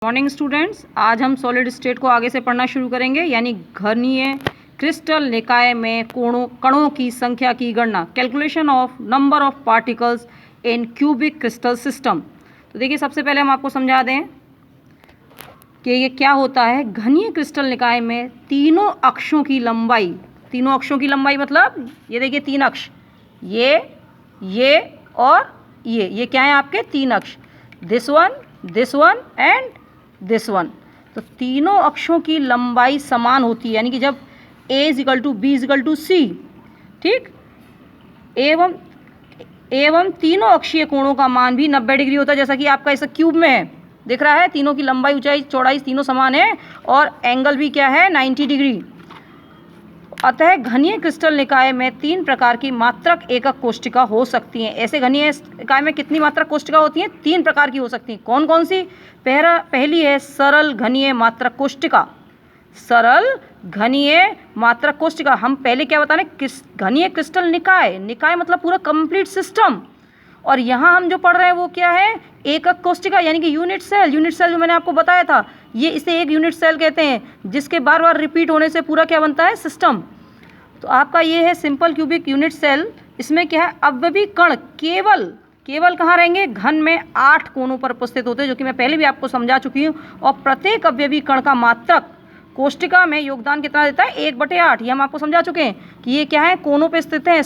Morning students, आज हम solid state को आगे से पढ़ना शुरू करेंगे, यानी घनीय क्रिस्टल निकाय में कणों की संख्या की गणना, calculation of number of particles in cubic crystal system. तो देखिए, सबसे पहले हम आपको समझा दें कि ये क्या होता है। घनीय क्रिस्टल निकाय में तीनों अक्षों की लंबाई मतलब ये देखिए तीन अक्ष, ये और ये क्या है आपके तीन अक्ष, this one and this one. तो तीनों अक्षों की लंबाई समान होती है, यानी कि जब a = b = c, ठीक, एवं तीनों अक्षीय कोणों का मान भी 90 डिग्री होता है, जैसा कि आपका इस क्यूब में है, दिख रहा है। तीनों की लंबाई, ऊंचाई, चौड़ाई तीनों समान है और एंगल भी क्या है, 90 डिग्री। अतः घनीय क्रिस्टल निकाय में 3 प्रकार की मात्रक एकक कोष्टिका हो सकती हैं। ऐसे घनीय निकाय में कितनी मात्रक कोष्टिका होती हैं? 3 प्रकार की हो सकती हैं। कौन कौन सी? पहली है सरल घनीय मात्रक कोष्टिका। सरल घनीय मात्रक कोष्टिका, हम पहले क्या बता रहे हैं, घनीय क्रिस्टल निकाय मतलब पूरा कंप्लीट सिस्टम। और यहाँ हम जो पढ़ रहे हैं वो क्या है, एकक कोष्टिका, यानी कि यूनिट सेल जो मैंने आपको बताया था, ये इसे एक यूनिट सेल कहते हैं, जिसके बार बार रिपीट होने से पूरा क्या बनता है, सिस्टम। तो आपका ये है सिंपल क्यूबिक यूनिट सेल। इसमें क्या है, अवयवी कण केवल कहाँ रहेंगे, घन में 8 कोनों पर उपस्थित होते हैं, जो कि मैं पहले भी आपको समझा चुकी हूँ। और प्रत्येक अवयवी कण का मात्रक कोष्टिका में योगदान कितना देता है, 1/8। ये हम आपको समझा चुके हैं कि ये क्या है, कोनों पे स्थित है,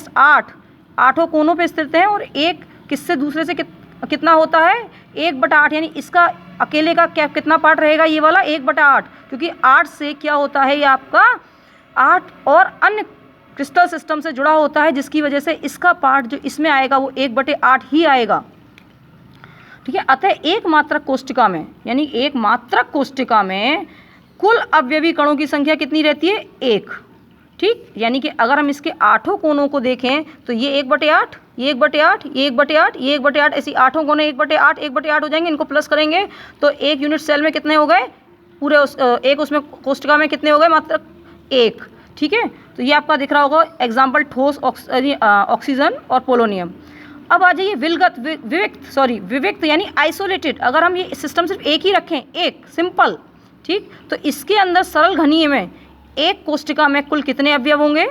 8 कोनों पे स्थित है, और एक किससे दूसरे से कितना होता है, 1/8। यानी इसका अकेले का क्या कितना पार्ट रहेगा, ये वाला 1/8, क्योंकि 8 से क्या होता है, ये आपका 8 और अन्य क्रिस्टल सिस्टम से जुड़ा होता है, जिसकी वजह से इसका पार्ट जो इसमें आएगा वो 1/8 ही आएगा, ठीक है। अतः एक मात्रक कोष्टिका में कुल अवयवी कणों की संख्या कितनी रहती है, 1, ठीक। यानी कि अगर हम इसके 8 कोनों को देखें तो ये 1/8, ये 1/8, ये 1/8, ये 1/8, ऐसी 8 कोने 1/8 हो जाएंगे। इनको प्लस करेंगे तो एक यूनिट सेल में कितने हो गए, पूरे उसमें कोष्टिका में कितने हो गए, मात्र 1, ठीक है। तो ये आपका दिख रहा होगा एग्जाम्पल, ठोस ऑक्सीजन और पोलोनियम। अब आ जाइए विविक्त यानी आइसोलेटेड। अगर हम ये सिस्टम सिर्फ एक ही रखें, एक सिंपल, ठीक, तो इसके अंदर सरल घनीय में एक कोष्टिका में कुल कितने अवयव होंगे,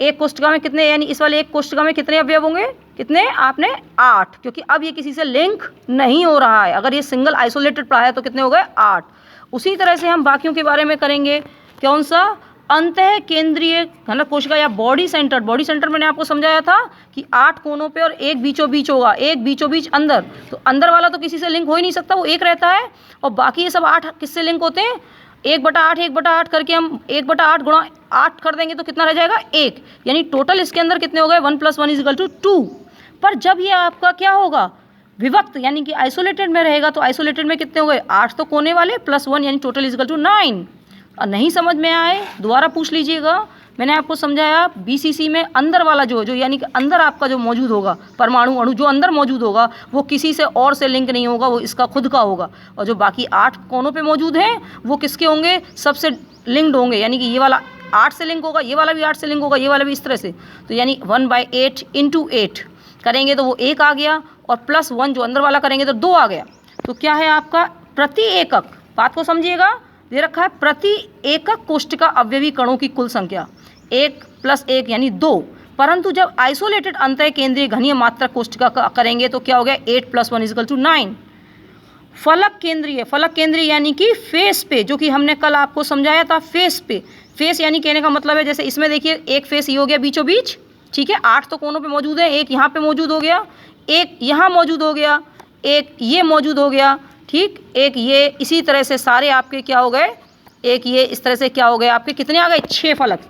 एक कोष्टिका में कितने, यानी इस वाले एक कोष्टिका में कितने अवयव होंगे, कितने आपने 8, क्योंकि अब ये किसी से लिंक नहीं हो रहा है। अगर ये सिंगल आइसोलेटेड पढ़ा है तो कितने हो गए, 8। उसी तरह से हम बाकियों के बारे में करेंगे। कौन सा, अंतः केंद्रीय घनक कोशिका या बॉडी सेंटर मैंने आपको समझाया था कि 8 कोनों पे और एक बीचों बीच होगा, एक बीचों बीच अंदर। तो अंदर वाला तो किसी से लिंक हो ही नहीं सकता, वो एक रहता है, और बाकी ये सब 8 किससे लिंक होते हैं, 1/8 करके हम 1/8 गुणा 8 कर देंगे तो कितना रह जाएगा, 1। यानी टोटल इसके अंदर कितने हो गए, 1 + 1 = 2। पर जब ये आपका क्या होगा, विभक्त यानी कि आइसोलेटेड में रहेगा, तो आइसोलेटेड में कितने हो गए, 8 तो कोने वाले प्लस 1, यानी टोटल = 9। और नहीं समझ में आए दोबारा पूछ लीजिएगा। मैंने आपको समझाया बीसीसी में अंदर वाला जो यानी कि अंदर आपका जो मौजूद होगा, परमाणु अणु जो अंदर मौजूद होगा, वो किसी से और से लिंक नहीं होगा, वो इसका खुद का होगा। और जो बाकी 8 कोनों पे मौजूद हैं वो किसके होंगे, सबसे लिंक्ड होंगे, यानी कि ये वाला 8 से लिंक होगा, ये वाला भी 8 से लिंक होगा, ये वाला भी इस तरह से। तो यानी 1/8 × 8 करेंगे तो वो 1 आ गया, और प्लस 1 जो अंदर वाला करेंगे तो 2 आ गया। तो क्या है आपका प्रति एकक, बात को समझिएगा, दे रखा है प्रति एकक कोष्टिका अवयवी कणों की कुल संख्या 1 + 1 यानी 2। परंतु जब आइसोलेटेड अंतः केंद्रीय घनीय मात्रक कोष्टिका का करेंगे तो क्या हो गया, 8 + 1 = 9। फलक केंद्रीय यानी कि फेस पे, जो कि हमने कल आपको समझाया था, फेस पे। फेस यानी कहने का मतलब है, जैसे इसमें देखिए एक फेस ये हो गया बीचों बीच, ठीक है, 8 तो कोनों पे मौजूद है, एक यहाँ पे मौजूद हो गया, एक यहाँ मौजूद हो गया, एक ये मौजूद हो गया, ठीक, एक ये, इसी तरह से सारे आपके क्या हो गए, एक ये, इस तरह से क्या हो गए आपके, कितने आ गए, 6 फलक।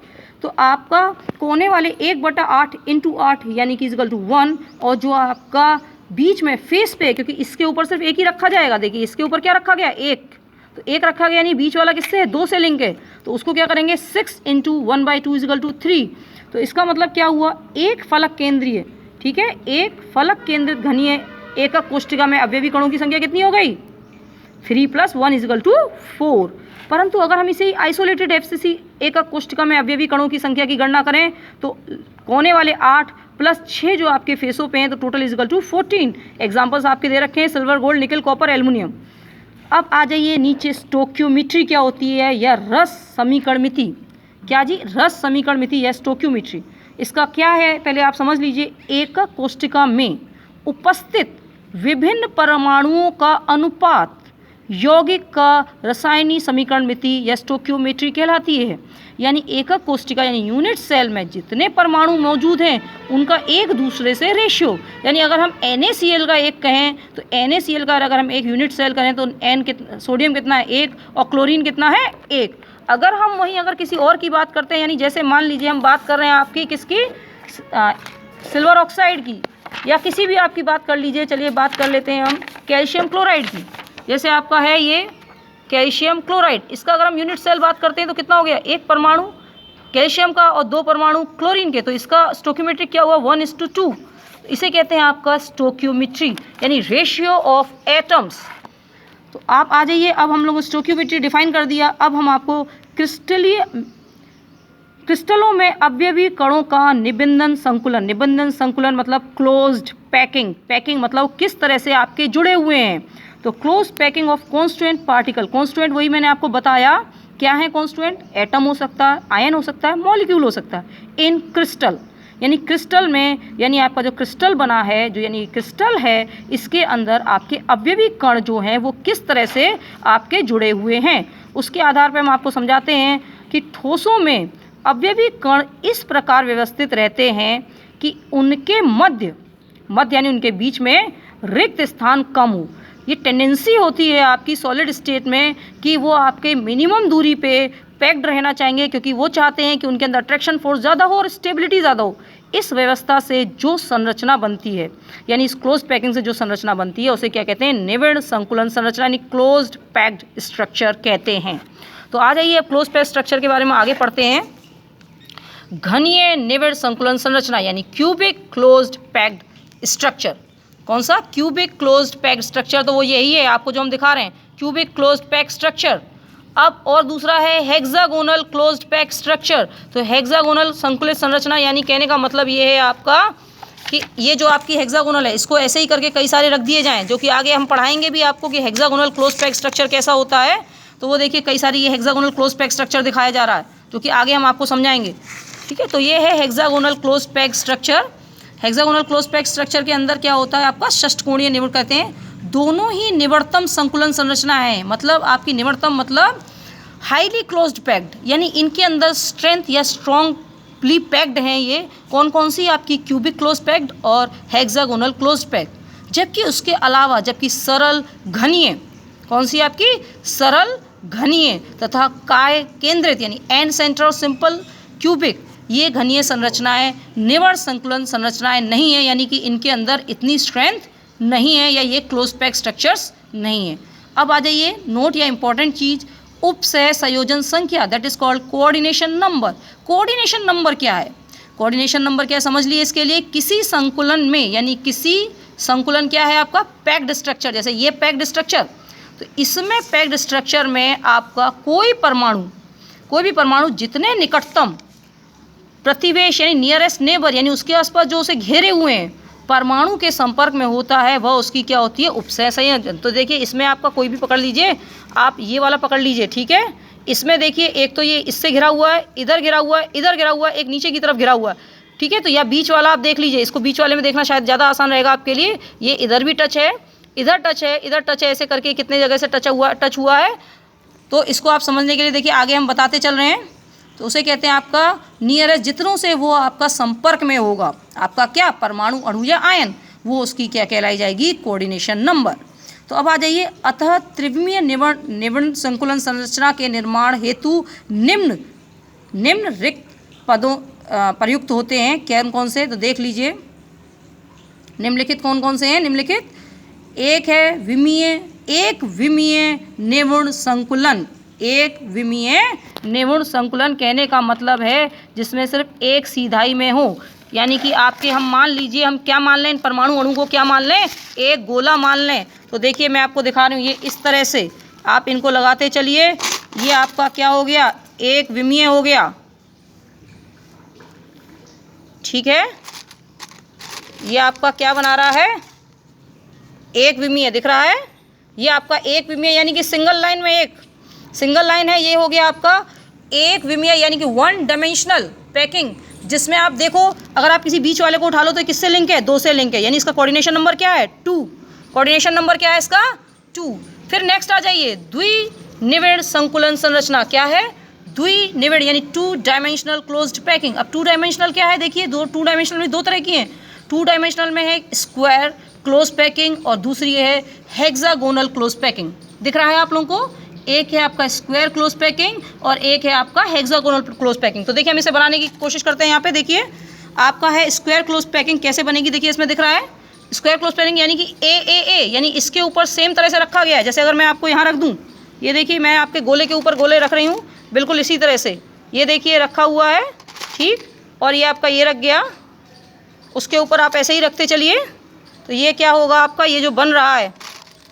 तो आपका कोने वाले 1/8 × 8 यानी कि = 1, और जो आपका बीच में फेस पे, क्योंकि इसके ऊपर सिर्फ एक ही रखा जाएगा, देखिए इसके ऊपर क्या रखा गया, 1, तो 1 रखा गया, यानी बीच वाला किससे है, 2 से लिंक है, तो उसको क्या करेंगे, 6 × 1/2 = 3। तो इसका मतलब क्या हुआ, एक फलक केंद्रीय, ठीक है, एक फलक केंद्रित घनीय एकक कोष्टिका में अवयवी कणों की संख्या कितनी हो गई, 3 + 1 = 4। परंतु अगर हम इसे आइसोलेटेड एफसीसी एकक कोष्टिका में अवयवी कणों की संख्या की गणना करें तो कोने वाले 8 + 6 जो आपके फेसों पे हैं, तो टोटल = 14। एग्जाम्पल्स आपके दे रखे हैं, सिल्वर, गोल्ड, निकल, कॉपर, एल्युमिनियम। अब आ जाइए नीचे, स्टोक्योमेट्री क्या होती है या रस समीकरणमिति। क्या जी? रस समीकरणमिति या स्टोक्योमेट्री। इसका क्या है पहले आप समझ लीजिए। एकक कोष्ठिका में उपस्थित विभिन्न परमाणुओं का अनुपात यौगिक का रसायनी समीकरणमिति या स्टोक्योमेट्री कहलाती है। यानी एकक कोष्ठिका यानी यूनिट सेल में जितने परमाणु मौजूद हैं उनका एक दूसरे से रेशियो, यानी अगर हम NaCl का एक कहें तो NaCl का अगर हम एक यूनिट सेल करें तो सोडियम कितना है? 1, और क्लोरीन कितना है? 1। अगर हम वहीं अगर किसी और की बात करते हैं, यानी जैसे मान लीजिए हम बात कर रहे हैं आपकी किसकी, सिल्वर ऑक्साइड की, या किसी भी आपकी बात कर लीजिए, चलिए बात कर लेते हैं हम कैल्शियम क्लोराइड की। जैसे आपका है ये कैल्शियम क्लोराइड, इसका अगर हम यूनिट सेल बात करते हैं तो कितना हो गया? एक परमाणु कैल्शियम का और 2 परमाणु क्लोरीन के, तो इसका स्टोक्योमेट्री क्या हुआ? 1:2। इसे कहते हैं आपका स्टोक्योमेट्री यानी रेशियो ऑफ एटम्स। तो आप आ जाइए, अब हम लोग स्टोक्योमेट्री डिफाइन कर दिया। अब हम आपको क्रिस्टलों में अवयवी कणों का निबंधन संकुलन, निबंधन संकुलन मतलब क्लोज्ड पैकिंग, पैकिंग मतलब किस तरह से आपके जुड़े हुए हैं। तो close packing of constituent particle, constituent वही मैंने आपको बताया क्या है कॉन्स्टिट्यूएंट, एटम हो सकता है, आयन हो सकता है, मॉलिक्यूल हो सकता है। इन क्रिस्टल यानी क्रिस्टल में, यानी आपका जो क्रिस्टल बना है, जो यानी क्रिस्टल है, इसके अंदर आपके अवयवी कण जो हैं वो किस तरह से आपके जुड़े हुए हैं, उसके आधार पर हम आपको समझाते हैं कि ठोसों में अवयवी कण इस प्रकार व्यवस्थित रहते हैं कि उनके मध्य यानी उनके बीच में रिक्त स्थान कम हो। ये टेंडेंसी होती है आपकी सॉलिड स्टेट में कि वो आपके मिनिमम दूरी पे पैक्ड रहना चाहेंगे, क्योंकि वो चाहते हैं कि उनके अंदर अट्रैक्शन फोर्स ज़्यादा हो और स्टेबिलिटी ज़्यादा हो। इस व्यवस्था से जो संरचना बनती है, यानी इस क्लोज पैकिंग से जो संरचना बनती है उसे क्या कहते हैं? निविड़ संकुलन संरचना यानी क्लोज्ड पैक्ड स्ट्रक्चर कहते हैं। तो आ जाइए अब क्लोज पैक्ड स्ट्रक्चर के बारे में आगे पढ़ते हैं। घनीय निविड़ संकुलन संरचना यानी क्यूबिक क्लोज्ड पैक्ड स्ट्रक्चर। कौन सा? क्यूबिक क्लोज्ड पैक्ड स्ट्रक्चर, तो वो यही है आपको जो हम दिखा रहे हैं, क्यूबिक क्लोज्ड पैक्ड स्ट्रक्चर। अब और दूसरा है हेक्सागोनल क्लोज्ड पैक्ड स्ट्रक्चर। तो हेक्सागोनल संकुलित संरचना यानी कहने का मतलब ये है आपका कि ये जो आपकी हेक्सागोनल है इसको ऐसे ही करके कई सारे रख दिए जाएं, जो कि आगे हम पढ़ाएंगे भी आपको कि हेक्सागोनल क्लोज्ड पैक्ड स्ट्रक्चर कैसा होता है। तो वो देखिए कई सारी ये हेक्सागोनल क्लोज्ड पैक्ड स्ट्रक्चर दिखाया जा रहा है, जो कि आगे हम आपको समझाएंगे। ठीक है, तो ये है hexagonal closed packed structure. Hexagonal closed packed structure के अंदर क्या होता है आपका? षष्ठकोणीय निविड़ कहते हैं। दोनों ही निविड़तम संकुलन संरचना है, मतलब आपकी निविड़तम मतलब हाईली क्लोज्ड पैक्ड, यानी इनके अंदर स्ट्रेंथ या स्ट्रॉन्गली पैक्ड हैं। ये कौन कौन सी? आपकी क्यूबिक क्लोज्ड पैक्ड और हेक्सागोनल क्लोज्ड पैक्ड। जबकि उसके अलावा जबकि सरल घनीय, कौन सी आपकी? सरल घनीय तथा काय केंद्रित यानी एंड सेंटर सिंपल क्यूबिक, ये घनीय संरचनाएं निविड़ संकुलन संरचनाएं नहीं है, यानी कि इनके अंदर इतनी स्ट्रेंथ नहीं है या ये क्लोज पैक स्ट्रक्चर्स नहीं है। अब आ जाइए नोट या इंपॉर्टेंट चीज़, उपसह संयोजन संख्या that is called coordination number. Coordination number क्या है? कोऑर्डिनेशन नंबर क्या है समझ लिए। इसके लिए किसी संकुलन में, यानी किसी संकुलन क्या है आपका? Packed structure. जैसे ये पैक्ड स्ट्रक्चर, तो इसमें पैक्ड स्ट्रक्चर में आपका कोई भी परमाणु जितने निकटतम प्रतिवेश यानी नियरेस्ट नेबर यानी उसके आसपास जो उसे घेरे हुए हैं परमाणु के संपर्क में होता है, वह उसकी क्या होती है? उपसह संयोजन। तो देखिए इसमें आपका कोई भी पकड़ लीजिए, आप ये वाला पकड़ लीजिए, ठीक है। इसमें देखिए एक तो ये इससे घिरा हुआ है, इधर घिरा हुआ है, इधर घिरा हुआ है, एक नीचे की तरफ घिरा हुआ है, ठीक है। तो या बीच वाला आप देख लीजिए, इसको बीच वाले में देखना शायद ज़्यादा आसान रहेगा आपके लिए। ये इधर भी टच है, इधर टच है, इधर टच है, ऐसे करके कितने जगह से टच हुआ है। तो इसको आप समझने के लिए देखिए आगे हम बताते चल रहे हैं। तो उसे कहते हैं आपका नियरेस्ट, जितनों से वो आपका संपर्क में होगा, आपका क्या? परमाणु, अणु या आयन, वो उसकी क्या कहलाई जाएगी? Coordination number. तो अब आ जाइए, अतः त्रिविमीय निविड़ संकुलन संरचना के निर्माण हेतु निम्न रिक्त पदों प्रयुक्त होते हैं। कौन कौन से? तो देख लीजिए निम्नलिखित कौन कौन से हैं। निम्नलिखित एक है एक विमीय निविड़ संकुलन। एक विमीय निविड़ संकुलन कहने का मतलब है जिसमें सिर्फ एक सीधाई में हो, यानी कि आपके हम मान लीजिए, हम क्या मान लें? परमाणु अणु को क्या मान लें? एक गोला मान लें। तो देखिए मैं आपको दिखा रही हूँ, ये इस तरह से आप इनको लगाते चलिए, ये आपका क्या हो गया? एक विमीय हो गया, ठीक है। ये आपका क्या बना रहा है? एक विमीय दिख रहा है। ये आपका एक विमीय यानी कि सिंगल लाइन में एक सिंगल लाइन है। ये हो गया आपका एक विमीय यानी कि वन डायमेंशनल पैकिंग, जिसमें आप देखो अगर आप किसी बीच वाले को उठा लो तो किससे लिंक है, 2 से लिंक है, यानी इसका कोऑर्डिनेशन नंबर क्या है 2। कोऑर्डिनेशन नंबर क्या है इसका 2। फिर नेक्स्ट आ जाइए द्विनिविड़ संकुलन संरचना। क्या है द्विनिविड़ यानी 2 डायमेंशनल क्लोज्ड पैकिंग। अब 2 डायमेंशनल क्या है देखिए, 2 डायमेंशनल में 2 तरह की हैं। 2 डायमेंशनल में है स्क्वायर क्लोज पैकिंग और दूसरी है हेक्सागोनल क्लोज पैकिंग। दिख रहा है आप लोगों को, एक है आपका स्क्वायर क्लोज पैकिंग और एक है आपका हेक्सागोनल क्लोज पैकिंग। तो देखिए हम इसे बनाने की कोशिश करते हैं। यहाँ पे देखिए आपका है स्क्वायर क्लोज पैकिंग कैसे बनेगी, देखिए इसमें दिख रहा है स्क्वायर क्लोज पैकिंग यानी कि ए यानी इसके ऊपर सेम तरह से रखा गया है। जैसे अगर मैं आपको यहाँ रख दूँ, ये देखिए मैं आपके गोले के ऊपर गोले रख रही हूँ बिल्कुल इसी तरह से, ये देखिए रखा हुआ है ठीक, और ये आपका ये रख गया, उसके ऊपर आप ऐसे ही रखते चलिए। तो ये क्या होगा आपका, ये जो बन रहा है,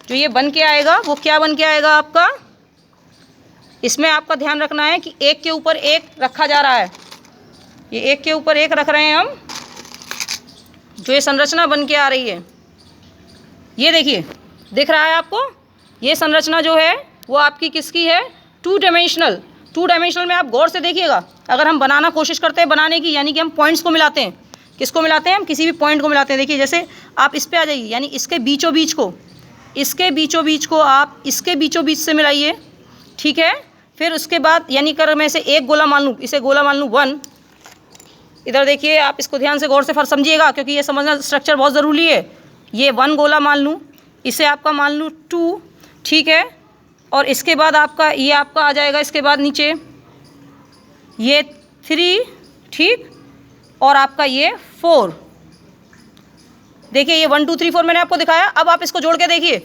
जो ये बन के आएगा वो क्या बन के आएगा आपका, इसमें आपका ध्यान रखना है कि एक के ऊपर एक रखा जा रहा है। ये एक के ऊपर एक रख रहे हैं हम, जो ये संरचना बन के आ रही है, ये देखिए दिख रहा है आपको। ये संरचना जो है वो आपकी किसकी है 2 डायमेंशनल। 2 डायमेंशनल में आप गौर से देखिएगा, अगर हम बनाना कोशिश करते हैं बनाने की, यानी कि हम पॉइंट्स को मिलाते हैं, किसको मिलाते हैं हम, किसी भी पॉइंट को मिलाते हैं। देखिए जैसे आप इस पे आ जाइए, यानी इसके बीचों बीच को, इसके बीचों बीच को आप इसके बीचों बीच से मिलाइए, ठीक है। फिर उसके बाद यानी कर मैं इसे एक गोला मान लूँ, इसे गोला मान लूँ 1। इधर देखिए आप इसको ध्यान से गौर से फर्स्ट समझिएगा, क्योंकि ये समझना स्ट्रक्चर बहुत ज़रूरी है। ये 1 गोला मान लूँ, इसे आपका मान लूँ 2, ठीक है। और इसके बाद आपका ये आपका आ जाएगा, इसके बाद नीचे ये 3, ठीक, और आपका ये 4। देखिए ये 1 2 3 4 मैंने आपको दिखाया। अब आप इसको जोड़ के देखिए,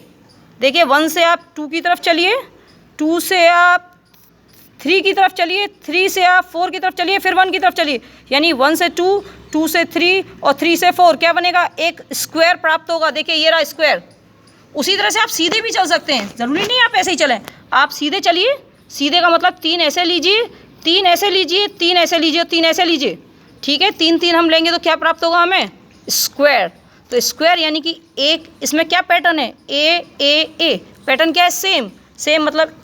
देखिए 1 से आप 2 की तरफ चलिए, 2 से आप 3 की तरफ चलिए, 3 से आप 4 की तरफ चलिए, फिर 1 की तरफ चलिए, यानी 1 से 2, 2 से 3 और 3 से 4 क्या बनेगा, एक स्क्वायर प्राप्त होगा। देखिए ये रहा स्क्वायर। उसी तरह से आप सीधे भी चल सकते हैं, ज़रूरी नहीं आप ऐसे ही चलें, आप सीधे चलिए। सीधे का मतलब 3 ऐसे लीजिए, 3 ऐसे लीजिए, 3 ऐसे लीजिए, 3 ऐसे लीजिए, ठीक है। 3 3 हम लेंगे तो क्या प्राप्त होगा हमें, स्क्वायर। तो स्क्वायर यानी कि एक, इसमें क्या पैटर्न है, ए पैटर्न क्या है, सेम सेम, मतलब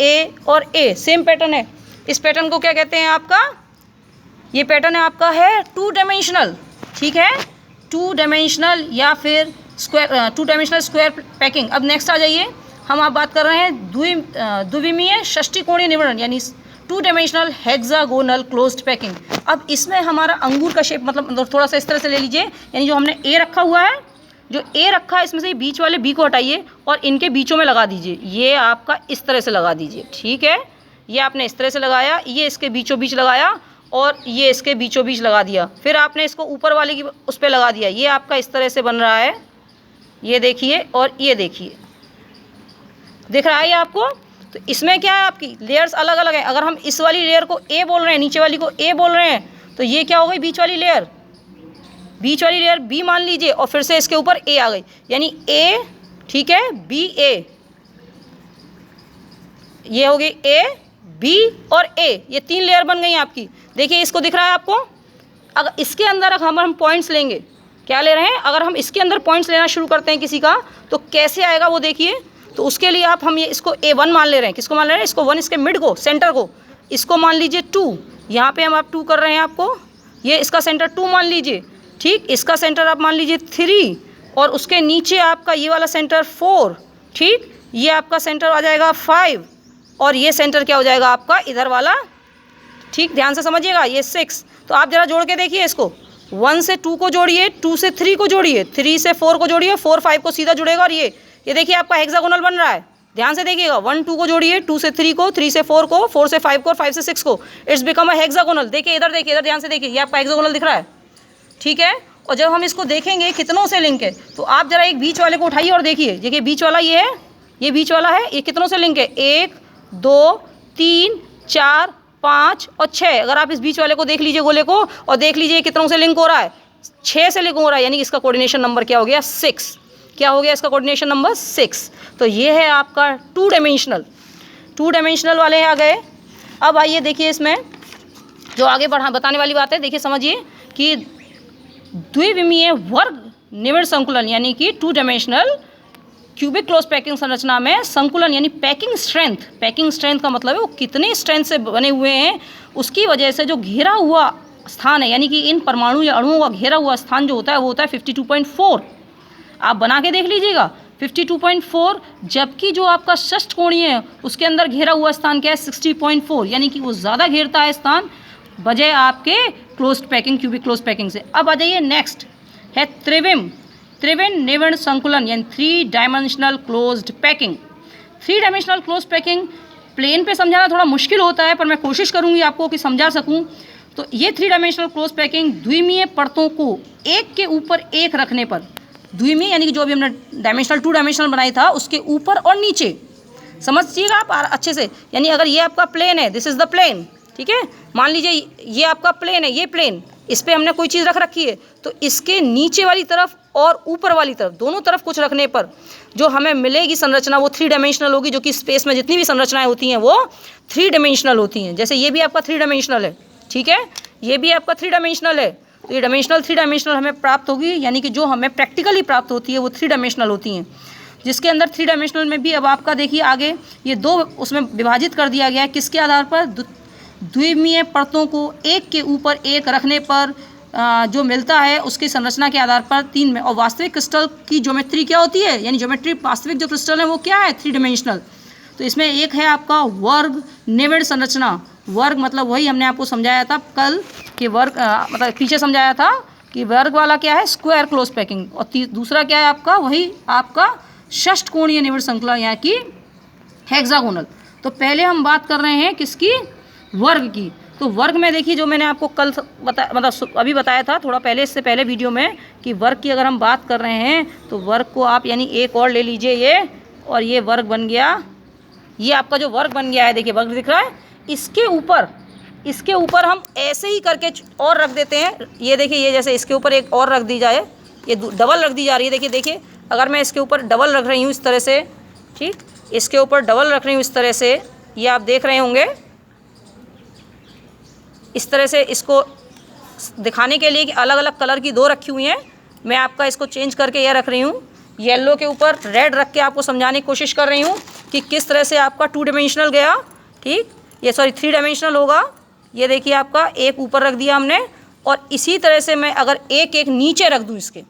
ए और ए सेम पैटर्न है। इस पैटर्न को क्या कहते हैं आपका, ये पैटर्न है आपका है 2 डायमेंशनल, ठीक है, 2 डायमेंशनल या फिर स्क्वायर 2 डायमेंशनल स्क्वायर पैकिंग। अब नेक्स्ट आ जाइए, हम आप बात कर रहे हैं द्विविमीय षष्टिकोणीय निविड़न यानी 2 डायमेंशनल हेक्सागोनल क्लोज्ड पैकिंग। अब इसमें हमारा अंगूर का शेप, मतलब थोड़ा सा इस तरह से ले लीजिए, यानी जो हमने ए रखा हुआ है, जो ए रखा है इसमें से बीच वाले बी को हटाइए और इनके बीचों में लगा दीजिए। ये आपका इस तरह से लगा दीजिए, ठीक है। ये आपने इस तरह से लगाया, ये इसके बीचों बीच लगाया और ये इसके बीचों बीच लगा दिया। फिर आपने इसको ऊपर वाले की उस पर लगा दिया। ये आपका इस तरह से बन रहा है, ये देखिए और ये देखिए, दिख रहा है ये आपको। तो इसमें क्या है, आपकी लेयर्स अलग अलग है। अगर हम इस वाली लेयर को ए बोल रहे हैं, नीचे वाली को ए बोल रहे हैं, तो ये क्या हो गई, बीच वाली लेयर, बीच वाली लेयर बी मान लीजिए और फिर से इसके ऊपर ए आ गई, यानी ए, ठीक है, बी ए, ये हो गई ए बी और ए, ये 3 लेयर बन गई आपकी। देखिए इसको दिख रहा है आपको। अगर इसके अंदर हम पॉइंट्स लेंगे, क्या ले रहे हैं, अगर हम इसके अंदर पॉइंट्स लेना शुरू करते हैं किसी का, तो कैसे आएगा वो देखिए। तो उसके लिए हम ये इसको A1 मान ले रहे हैं। किसको मान ले रहे हैं, इसको 1, इसके मिड को, सेंटर को, इसको मान लीजिए 2। यहाँ पे हम आप 2 कर रहे हैं आपको, ये इसका सेंटर 2 मान लीजिए, ठीक। इसका सेंटर आप मान लीजिए 3 और उसके नीचे आपका ये वाला सेंटर 4, ठीक। ये आपका सेंटर आ जाएगा 5 और ये सेंटर क्या हो जाएगा आपका इधर वाला, ठीक, ध्यान से समझिएगा, ये 6। तो आप ज़रा जोड़ के देखिए इसको, 1 से 2 को जोड़िए, 2 से 3 को जोड़िए, 3 से 4 को जोड़िए, 4 5 को सीधा जुड़ेगा और ये देखिए आपका हेक्सागोनल बन रहा है। ध्यान से देखिएगा, 1 2 को जोड़िए, 2 से 3 को, 3 से 4 को, 4 से 5 को और 5 से 6 को, इट्स बिकम अ हेक्सागोनल। देखिए इधर, देखिए इधर, ध्यान से देखिए, ये आपका हेक्सागोनल दिख रहा है, ठीक है। और जब हम इसको देखेंगे कितनों से लिंक है, तो आप जरा एक बीच वाले को उठाइए और देखिए, देखिए बीच वाला ये है, ये बीच वाला है, ये कितनों से लिंक है, 1 2 3 4 5 और 6। अगर आप इस बीच वाले को देख लीजिए, गोले को, और देख लीजिए कितनों से लिंक हो रहा है, 6 से लिंक हो रहा है, यानी कि इसका कोऑर्डिनेशन नंबर क्या हो गया, 6। क्या हो गया इसका कोऑर्डिनेशन नंबर, 6। तो ये है आपका 2 डायमेंशनल वाले आ गए। अब आइए देखिए इसमें जो आगे बताने वाली बात है, देखिए समझिए कि द्विविमीय वर्ग निविड़ संकुलन यानी कि 2 डायमेंशनल क्यूबिक क्लोज पैकिंग संरचना में संकुलन यानी पैकिंग स्ट्रेंथ का मतलब है वो कितने स्ट्रेंथ से बने हुए हैं, उसकी वजह से जो घेरा हुआ स्थान है यानी कि इन परमाणु या अणुओं का घेरा हुआ स्थान जो होता है वो होता है 52.4। आप बना के देख लीजिएगा 52.4, जबकि जो आपका षष्ठकोणीय है उसके अंदर घेरा हुआ स्थान क्या है 60.4, यानी कि वो ज़्यादा घेरता है स्थान बजाय आपके closed packing cubic close packing से। अब आ जाइए नेक्स्ट है त्रिविम निविड़ संकुलन यानी 3 dimensional closed packing. 3 dimensional close packing plane पे समझाना थोड़ा मुश्किल होता है, पर मैं कोशिश करूँगी आपको कि समझा सकूँ। तो ये 3 डायमेंशनल क्लोज पैकिंग द्विमीय परतों को एक के ऊपर एक रखने पर, द्विमीय यानी कि जो अभी हमने डायमेंशनल 2 डायमेंशनल बनाई था उसके ऊपर और नीचे, समझिएगा आप अच्छे से। यानी अगर ये आपका प्लेन है, दिस इज़ द प्लेन, ठीक है, मान लीजिए ये आपका प्लेन है, ये प्लेन, इस पर हमने कोई चीज़ रख रखी है, तो इसके नीचे वाली तरफ और ऊपर वाली तरफ दोनों तरफ कुछ रखने पर जो हमें मिलेगी संरचना वो 3 डायमेंशनल होगी, जो कि स्पेस में जितनी भी संरचनाएं होती हैं वो 3 डायमेंशनल होती हैं। जैसे ये भी आपका 3 डायमेंशनल है, ठीक है, ये भी आपका 3 डायमेंशनल है, तो ये डायमेंशनल 3 डायमेंशनल हमें प्राप्त होगी, यानी कि जो हमें प्रैक्टिकली प्राप्त होती है वो 3 डायमेंशनल होती हैं। जिसके अंदर 3 डायमेंशनल में भी अब आपका देखिए आगे ये 2 उसमें विभाजित कर दिया गया है, किसके आधार पर, द्विमीय परतों को एक के ऊपर एक रखने पर जो मिलता है उसकी संरचना के आधार पर 3 में। और वास्तविक क्रिस्टल की ज्योमेट्री क्या होती है, यानी ज्योमेट्री वास्तविक जो क्रिस्टल है वो क्या है 3 डायमेंशनल। तो इसमें एक है आपका वर्ग निविड़ संरचना। वर्ग मतलब वही हमने आपको समझाया था कल कि वर्ग मतलब पीछे समझाया था कि वर्ग वाला क्या है स्क्वायर क्लोज पैकिंग, और दूसरा क्या है आपका वही आपका षष्ठकोणीय निविड़ संकुलन यानी कि हेक्सागोनल। तो पहले हम बात कर रहे हैं किसकी, वर्ग की। तो वर्ग में देखिए जो मैंने आपको कल मतलब अभी बताया था थोड़ा पहले, इससे पहले वीडियो में, कि वर्ग की अगर हम बात कर रहे हैं तो वर्ग को आप यानी एक और ले लीजिए ये, और ये वर्ग बन गया, ये आपका जो वर्ग बन गया है, देखिए वर्ग दिख रहा है, इसके ऊपर हम ऐसे ही करके और रख देते हैं। ये देखिए ये जैसे इसके ऊपर एक और रख दी जाए, ये डबल रख दी जा रही है। देखिए अगर मैं इसके ऊपर डबल रख रही हूँ इस तरह से, ठीक, इसके ऊपर डबल रख रही हूँ इस तरह से, ये आप देख रहे होंगे इस तरह से, इसको दिखाने के लिए कि अलग अलग कलर की 2 रखी हुई हैं, मैं आपका इसको चेंज करके यह रख रही हूँ, येलो के ऊपर रेड रख के आपको समझाने की कोशिश कर रही हूँ कि किस तरह से आपका 2 डायमेंशनल गया, ठीक, ये 3 डायमेंशनल होगा। ये देखिए आपका एक ऊपर रख दिया हमने, और इसी तरह से मैं अगर एक एक नीचे रख दूँ, इसके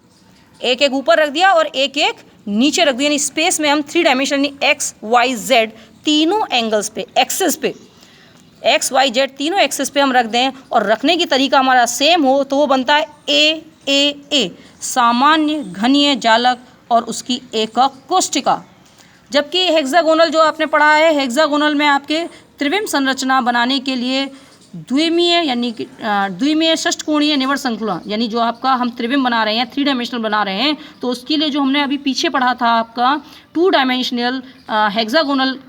एक एक ऊपर रख दिया और एक एक नीचे रख दिया, यानी स्पेस में हम 3 डायमेंशनल यानी एक्स वाई जेड तीनों एंगल्स पे, एक्सेस पे, एक्स वाई जेड तीनों एक्सेस पे हम रख दें और रखने की तरीका हमारा सेम हो, तो वो बनता है ए सामान्य घनीय जालक और उसकी एकक कोष्ठिका। जबकि हेक्सागोनल जो आपने पढ़ा है, हेक्सागोनल में आपके त्रिविम संरचना बनाने के लिए द्विमीय यानी कि द्विमीय षष्ठकोणीय निविड़ संकुलन, यानी जो आपका हम त्रिविम बना रहे हैं 3 डायमेंशनल बना रहे हैं, तो उसके लिए जो हमने अभी पीछे पढ़ा था आपका 2 डायमेंशनल हेक्सागोनल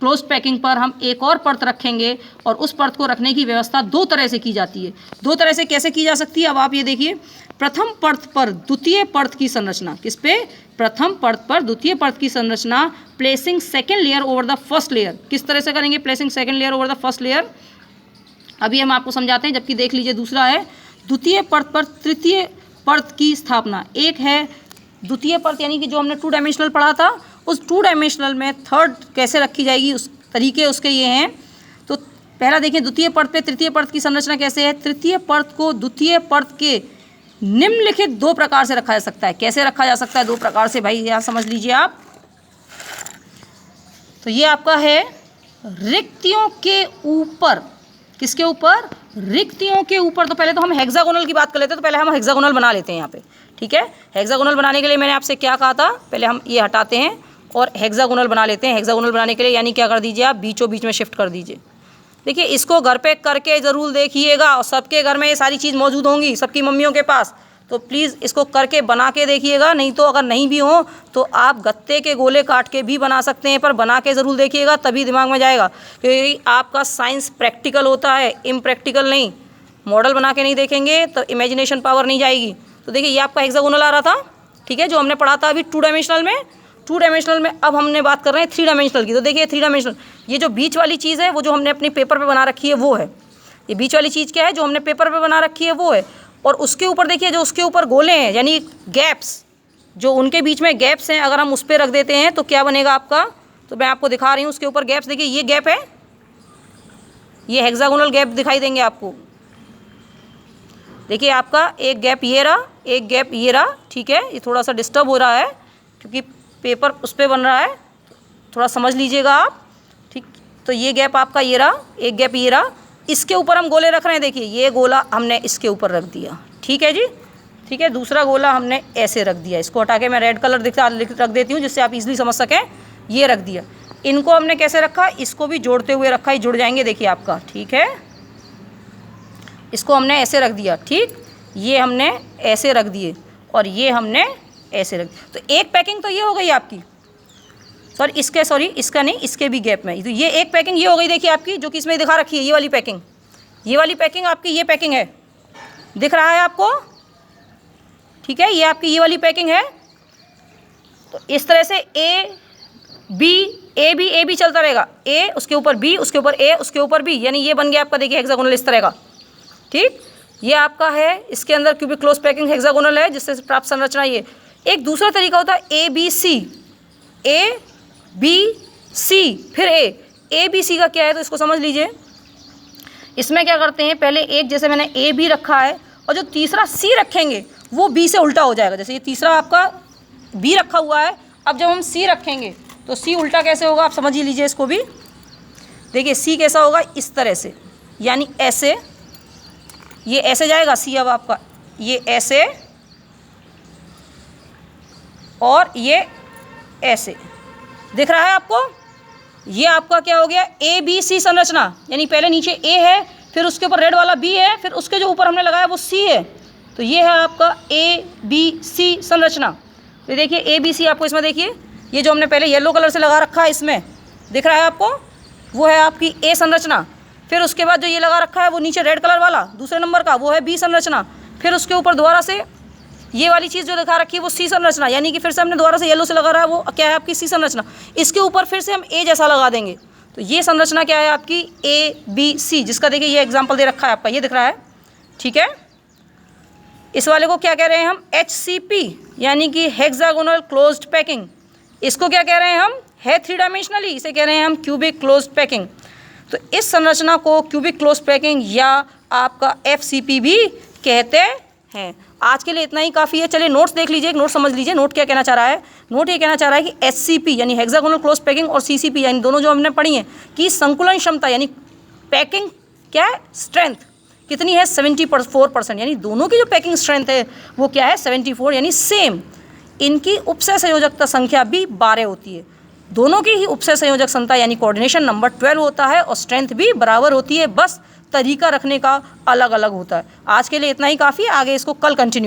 क्लोज पैकिंग पर हम एक और परत रखेंगे, और उस परत को रखने की व्यवस्था 2 तरह से की जाती है। 2 तरह से कैसे की जा सकती है, अब आप ये देखिए, प्रथम परत पर द्वितीय परत की संरचना, किस पे, प्रथम परत पर द्वितीय परत की संरचना, placing second layer over the first layer. किस तरह से करेंगे placing second layer over the first layer, अभी हम आपको समझाते हैं। जबकि देख लीजिए दूसरा है द्वितीय परत पर तृतीय परत की स्थापना। एक है द्वितीय परत यानी कि जो हमने 2 डायमेंशनल पढ़ा था, उस 2 डायमेंशनल में थर्ड कैसे रखी जाएगी, उस तरीके उसके ये हैं। तो पहला देखिए द्वितीय परत पे तृतीय परत की संरचना कैसे है। तृतीय परत को द्वितीय परत के निम्नलिखित 2 प्रकार से रखा जा सकता है। कैसे रखा जा सकता है 2 प्रकार से, भाई यहाँ समझ लीजिए आप। तो ये आपका है रिक्तियों के ऊपर, किसके ऊपर, रिक्तियों के ऊपर। तो पहले तो हम हेक्सागोनल की बात कर लेते हैं, तो पहले हम हेक्सागोनल बना लेते हैं यहाँ पे, ठीक है। हेक्सागोनल बनाने के लिए मैंने आपसे क्या कहा था, पहले हम ये हटाते हैं और हेक्सागोनल बना लेते हैं। हेक्सागोनल बनाने के लिए यानी क्या कर दीजिए आप, बीचों बीच में शिफ्ट कर दीजिए। देखिए इसको घर पे करके ज़रूर देखिएगा, और सबके घर में ये सारी चीज़ मौजूद होंगी, सबकी मम्मियों के पास, तो प्लीज़ इसको करके बना के देखिएगा। नहीं तो अगर नहीं भी हो तो आप गत्ते के गोले काट के भी बना सकते हैं, पर बना के ज़रूर देखिएगा, तभी दिमाग में जाएगा। क्योंकि आपका साइंस प्रैक्टिकल होता है, इम्प्रैक्टिकल नहीं। मॉडल बना के नहीं देखेंगे तो इमेजिनेशन पावर नहीं जाएगी। तो देखिए ये आपका हेक्सागोनल आ रहा था, ठीक है, जो हमने पढ़ा था अभी 2 डायमेंशनल में। 2 डायमेंशनल में अब हमने बात कर रहे हैं 3 डायमेंशनल की। तो देखिए 3 डायमेंशनल, ये जो बीच वाली चीज़ है वो जो हमने अपने पेपर पे बना रखी है वो है, ये बीच वाली चीज़ क्या है जो हमने पेपर पे बना रखी है वो है। और उसके ऊपर देखिए जो उसके ऊपर गोले हैं यानी गैप्स, जो उनके बीच में गैप्स हैं अगर हम उस पर रख देते हैं तो क्या बनेगा आपका, तो मैं आपको दिखा रही हूँ उसके ऊपर गैप्स। देखिए ये गैप है, ये हेक्सागोनल गैप दिखाई देंगे आपको। देखिए आपका एक गैप ये रहा, एक गैप ये रहा, ठीक है। ये थोड़ा सा डिस्टर्ब हो रहा है क्योंकि पेपर उस पर बन रहा है, थोड़ा समझ लीजिएगा आप, ठीक। तो ये गैप आपका ये रहा, एक गैप ये रहा, इसके ऊपर हम गोले रख रहे हैं। देखिए ये गोला हमने इसके ऊपर रख दिया, ठीक है जी, ठीक है। दूसरा गोला हमने ऐसे रख दिया, इसको हटा के मैं रेड कलर रख देती हूँ जिससे आप इजीली समझ सकें। ये रख दिया, इनको हमने कैसे रखा, इसको भी जोड़ते हुए रखा, ये जुड़ जाएंगे देखिए आपका, ठीक है। इसको हमने ऐसे रख दिया, ठीक, ये हमने ऐसे रख दिए और ये हमने ऐसे रख दिया। तो एक पैकिंग तो ये हो गई आपकी, सॉरी इसका नहीं, इसके भी गैप में। तो ये एक पैकिंग ये हो गई देखिए आपकी, जो कि इसमें दिखा रखी है, ये वाली पैकिंग, ये वाली पैकिंग आपकी, ये पैकिंग है, दिख रहा है आपको, ठीक है। ये आपकी ये वाली पैकिंग है। तो इस तरह से ए बी चलता रहेगा, ए उसके ऊपर बी, उसके ऊपर ए, उसके ऊपर बी, यानी ये बन गया आपका देखिए हेक्सागोनल इस तरह का, ठीक। ये आपका है, इसके अंदर क्यूबिक क्लोज पैकिंग हेक्सागोनल है जिससे प्राप्त संरचना ये। एक दूसरा तरीका होता है ए बी सी, फिर ए बी सी का क्या है तो इसको समझ लीजिए। इसमें क्या करते हैं, पहले एक जैसे मैंने ए बी रखा है और जो तीसरा सी रखेंगे वो बी से उल्टा हो जाएगा। जैसे ये तीसरा आपका बी रखा हुआ है, अब जब हम सी रखेंगे तो सी उल्टा कैसे होगा आप समझ ही लीजिए इसको भी। देखिए सी कैसा होगा, इस तरह से, यानी ऐसे, ये ऐसे जाएगा सी, अब आपका ये ऐसे और ये ऐसे, दिख रहा है आपको। ये आपका क्या हो गया, ए बी सी संरचना, यानी पहले नीचे ए है, फिर उसके ऊपर रेड वाला बी है, फिर उसके जो ऊपर हमने लगाया वो सी है। तो ये है आपका ए बी सी संरचना। तो देखिए ए बी सी आपको इसमें देखिए, ये जो हमने पहले येलो कलर से लगा रखा है इसमें दिख रहा है आपको, वो है आपकी ए संरचना। फिर उसके बाद जो ये लगा रखा है वो नीचे रेड कलर वाला दूसरे नंबर का, वो है बी संरचना। फिर उसके ऊपर दोबारा से ये वाली चीज़ जो दिखा रखी है वो सी संरचना, यानी कि फिर से हमने दोबारा से येलो से लगा रहा है वो क्या है आपकी सी संरचना। इसके ऊपर फिर से हम ए जैसा लगा देंगे, तो ये संरचना क्या है आपकी ए बी सी, जिसका देखिए ये एग्जाम्पल दे रखा है आपका, ये दिख रहा है, ठीक है। इस वाले को क्या कह रहे हैं हम, HCP, यानी कि हेक्सागोनल क्लोज्ड पैकिंग। इसको क्या कह रहे हैं हम, है 3 डायमेंशनली, इसे कह रहे हैं हम क्यूबिक क्लोज्ड पैकिंग। तो इस संरचना को क्यूबिक क्लोज्ड पैकिंग या आपका FCP भी कहते हैं। आज के लिए इतना ही काफ़ी है। चलिए नोट्स देख लीजिए, एक नोट समझ लीजिए, नोट क्या कहना चाह रहा है। नोट ये कहना चाह रहा है कि HCP यानी हेक्सागोनल क्लोज पैकिंग और CCP यानी दोनों जो हमने पढ़ी हैं कि संकुलन क्षमता यानी पैकिंग क्या है, स्ट्रेंथ कितनी है 74%, यानी दोनों की जो पैकिंग स्ट्रेंथ है वो क्या है 74, यानी सेम। इनकी उपसय संयोजकता संख्या भी 12 होती है। दोनों की ही उपसय संयोजक संख्या यानी कोऑर्डिनेशन नंबर 12 होता है और स्ट्रेंथ भी बराबर होती है, बस तरीका रखने का अलग अलग होता है। आज के लिए इतना ही काफ़ी है, आगे इसको कल कंटिन्यू